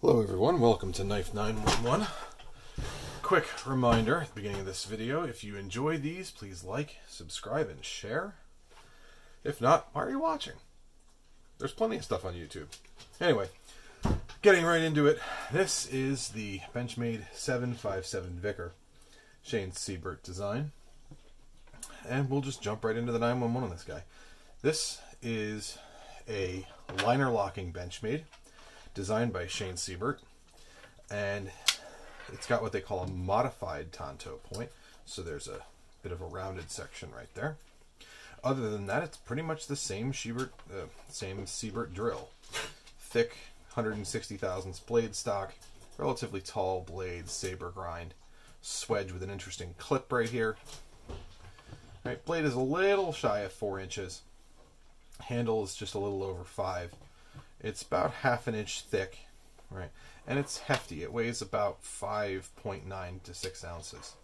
Hello everyone, welcome to Knife 911. Quick reminder at the beginning of this video, if you enjoy these, please like, subscribe, and share. If not, why are you watching? There's plenty of stuff on YouTube. Anyway, getting right into it, this is the Benchmade 757 Vicar Shane Siebert design. And we'll just jump right into the 911 on this guy. This is a liner locking Benchmade, designed by Shane Siebert, and it's got what they call a modified Tanto point, so there's a bit of a rounded section right there. Other than that, it's pretty much the same Siebert drill. Thick, 160 thousandths blade stock, relatively tall blade, saber grind, swedge with an interesting clip right here. Right, blade is a little shy of 4 inches. Handle is just a little over 5. It's about half an inch thick, right? And it's hefty. It weighs about 5.9 to 6 ounces.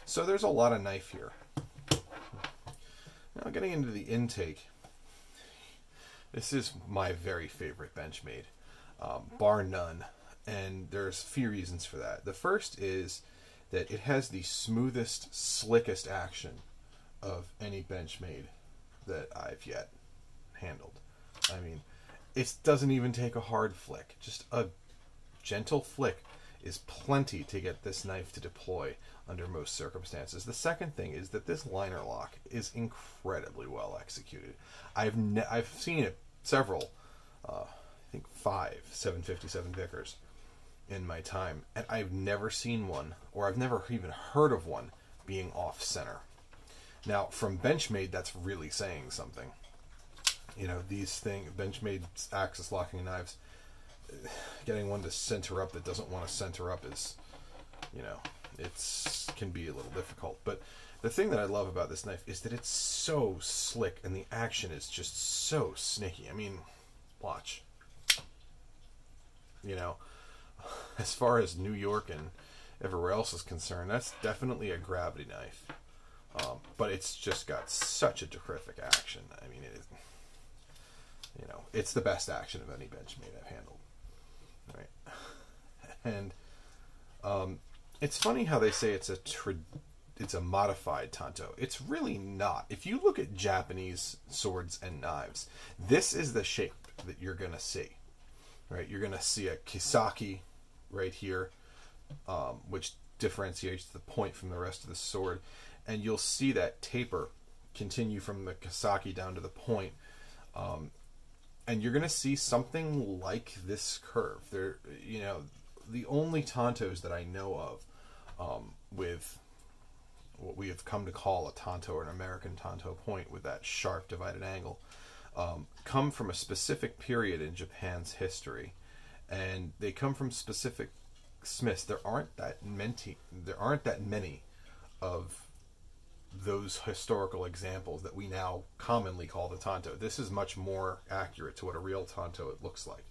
So there's a lot of knife here. Now getting into the intake, this is my very favorite Benchmade, bar none. And there's a few reasons for that. The first is that it has the smoothest, slickest action of any Benchmade that I've yet handled. I mean, it doesn't even take a hard flick. Just a gentle flick is plenty to get this knife to deploy under most circumstances. The second thing is that this liner lock is incredibly well executed. I've seen it several, I think 5 757 Vicars in my time, and I've never seen one, or I've never even heard of one, being off center. Now, from Benchmade, that's really saying something. You know, these Benchmade axis locking knives, getting one to center up that doesn't want to center up is, you know, can be a little difficult. But the thing that I love about this knife is that it's so slick and the action is just so sneaky. I mean, watch. You know, as far as New York and everywhere else is concerned, that's definitely a gravity knife. But it's just got such a terrific action. I mean, it is. You know, it's the best action of any Benchmade I've handled. Right? And it's funny how they say it's a modified Tanto. It's really not. If you look at Japanese swords and knives, this is the shape that you're going to see. Right? You're going to see a kisaki right here, which differentiates the point from the rest of the sword. And you'll see that taper continue from the kisaki down to the point. And you're going to see something like this curve. There, you know, the only Tantos that I know of with what we have come to call a Tanto or an American Tanto point with that sharp divided angle come from a specific period in Japan's history, and they come from specific smiths. There aren't that many of those historical examples that we now commonly call the Tanto. This is much more accurate to what a real Tanto looks like.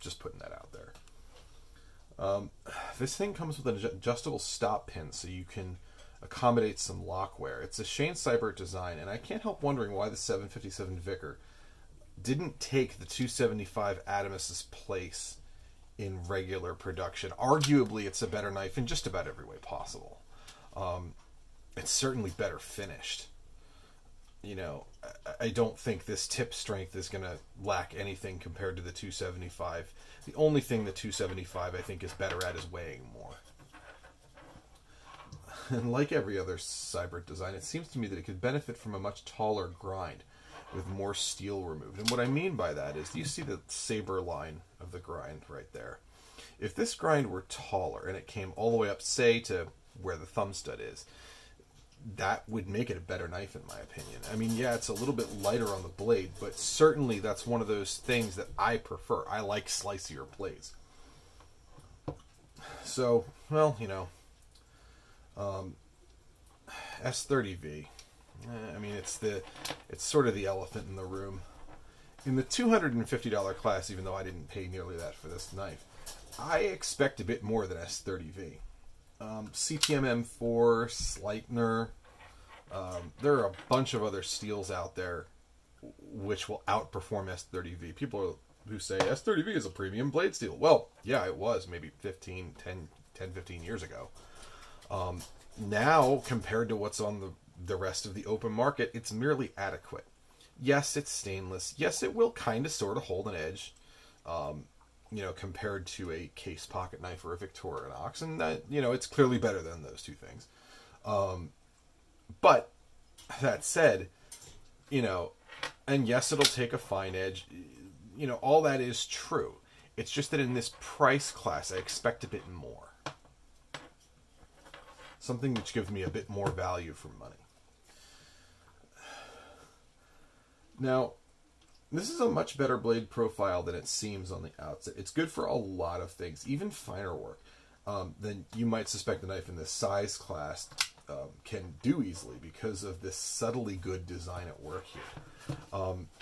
Just putting that out there. This thing comes with an adjustable stop pin, so you can accommodate some lock wear. It's a Shane Siebert design, and I can't help wondering why the 757 Vicar didn't take the 275 Adamus's place in regular production. Arguably, it's a better knife in just about every way possible. It's certainly better finished. You know, I don't think this tip strength is going to lack anything compared to the 275. The only thing the 275 I think is better at is weighing more. And like every other Siebert design, it seems to me that it could benefit from a much taller grind with more steel removed. And what I mean by that is, you see the saber line of the grind right there. If this grind were taller and it came all the way up, say, to where the thumb stud is, that would make it a better knife in my opinion. I mean, yeah, it's a little bit lighter on the blade, but certainly that's one of those things that I prefer. I like slicier blades. So, well, you know, S30V. I mean, it's sort of the elephant in the room. In the $250 class, even though I didn't pay nearly that for this knife, I expect a bit more than S30V. CTM M4, Sleipner, there are a bunch of other steels out there which will outperform S30V. People who say S30V is a premium blade steel. Well, yeah, it was maybe 15 years ago. Now, compared to what's on the rest of the open market, it's merely adequate. Yes, it's stainless. Yes, it will kind of sort of hold an edge, compared to a case pocket knife or a Victorinox. And that, it's clearly better than those two things. But that said, and yes, it'll take a fine edge. All that is true. It's just that in this price class, I expect a bit more. Something which gives me a bit more value for money. Now, this is a much better blade profile than it seems on the outset. It's good for a lot of things, even finer work, than you might suspect the knife in this size class can do easily because of this subtly good design at work here.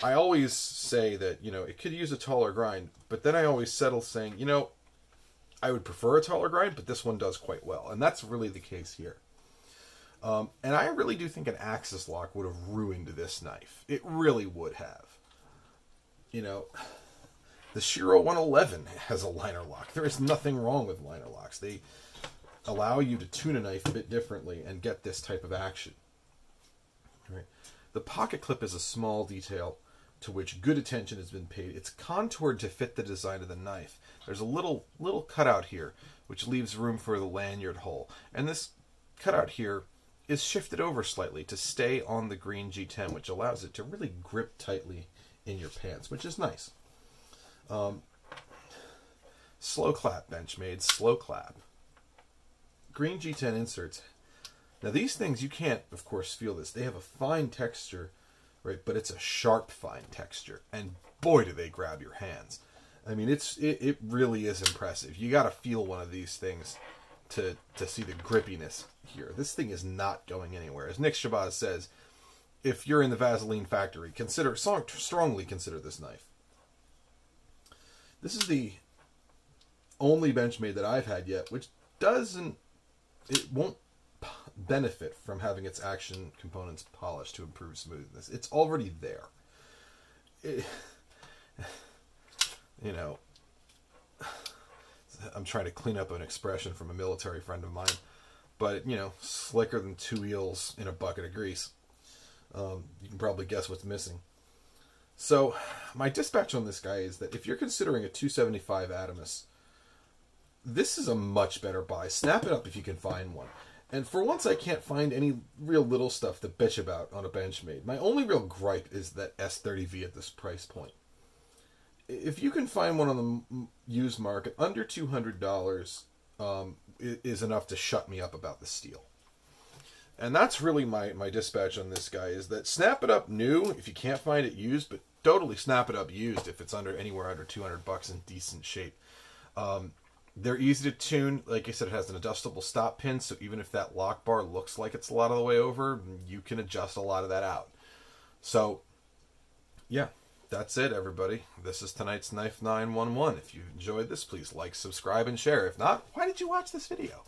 I always say that, it could use a taller grind, but then I always settle saying, I would prefer a taller grind, but this one does quite well. And that's really the case here. And I really do think an axis lock would have ruined this knife. It really would have. The Shiro 111 has a liner lock. There is nothing wrong with liner locks. They allow you to tune a knife a bit differently and get this type of action. Right. The pocket clip is a small detail to which good attention has been paid. It's contoured to fit the design of the knife. There's a little cutout here, which leaves room for the lanyard hole. And this cutout here is shifted over slightly to stay on the green G10, which allows it to really grip tightly in your pants, which is nice. Slow clap, Benchmade, slow clap. Green G10 inserts. Now these things, you can't, of course, feel this. They have a fine texture, right? But it's a sharp, fine texture. And boy, do they grab your hands. I mean, it really is impressive. You got to feel one of these things to see the grippiness here. This thing is not going anywhere. As Nick Shabazz says, if you're in the Vaseline factory, strongly consider this knife. This is the only Benchmade that I've had yet, which won't benefit from having its action components polished to improve smoothness. It's already there. I'm trying to clean up an expression from a military friend of mine, but slicker than two eels in a bucket of grease. You can probably guess what's missing. So my dispatch on this guy is that if you're considering a 275 Adamus, this is a much better buy. Snap it up if you can find one. And for once, I can't find any real little stuff to bitch about on a Benchmade. My only real gripe is that S30V at this price point. If you can find one on the used market under $200, is enough to shut me up about the steel. And that's really my dispatch on this guy, is that snap it up new if you can't find it used, but totally snap it up used if it's anywhere under $200 in decent shape. They're easy to tune. Like I said, it has an adjustable stop pin, so even if that lock bar looks like it's a lot of the way over, you can adjust a lot of that out. So, yeah, that's it, everybody. This is tonight's Knife 911. If you enjoyed this, please like, subscribe, and share. If not, why did you watch this video?